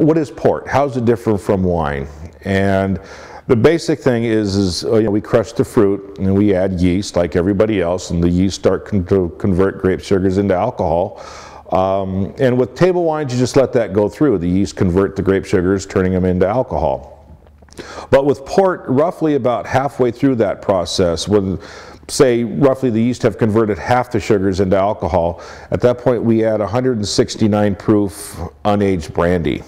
what is port? How's it different from wine? And the basic thing is we crush the fruit and we add yeast like everybody else, and the yeast start to convert grape sugars into alcohol. And with table wines, you just let that go through. The yeast convert the grape sugars, turning them into alcohol. But with port, roughly about halfway through that process, when say roughly the yeast have converted half the sugars into alcohol, at that point we add 169 proof unaged brandy.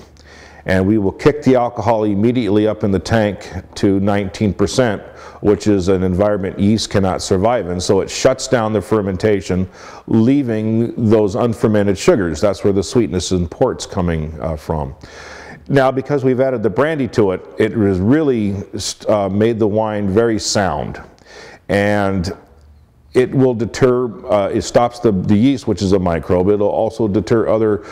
And we will kick the alcohol immediately up in the tank to 19%, which is an environment yeast cannot survive in. So it shuts down the fermentation, leaving those unfermented sugars. That's where the sweetness in port's coming from. Now, because we've added the brandy to it, it has really made the wine very sound. And it will deter, it stops the yeast, which is a microbe. It'll also deter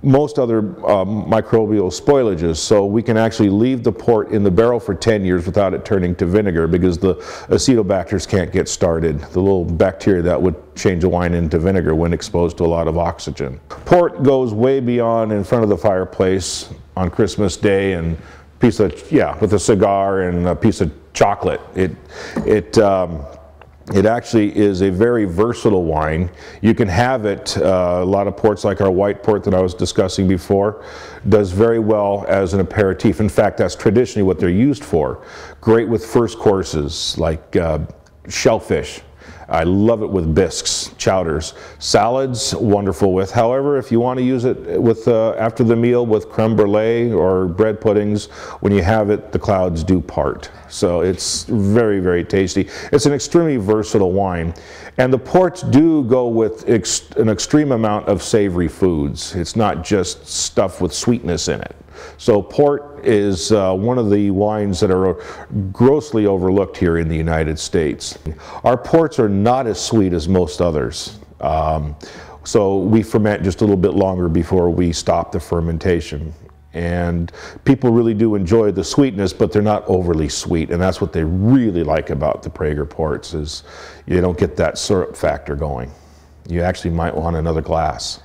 most other microbial spoilages. So we can actually leave the port in the barrel for 10 years without it turning to vinegar, because the acetobacters can't get started, the little bacteria that would change a wine into vinegar when exposed to a lot of oxygen. Port goes way beyond in front of the fireplace on Christmas Day and with a cigar and a piece of chocolate. It actually is a very versatile wine. You can have it, a lot of ports like our white port that I was discussing before, does very well as an aperitif. In fact, that's traditionally what they're used for. Great with first courses like shellfish. I love it with bisques, chowders. Salads, wonderful with. However, if you want to use it with after the meal with creme brulee or bread puddings, when you have it, the clouds do part. So it's very, very tasty. It's an extremely versatile wine. And the ports do go with an extreme amount of savory foods. It's not just stuff with sweetness in it. So port is one of the wines that are grossly overlooked here in the United States. Our ports are not as sweet as most others. So we ferment just a little bit longer before we stop the fermentation. And people really do enjoy the sweetness, but they're not overly sweet. And that's what they really like about the Prager ports, is you don't get that syrup factor going. You actually might want another glass.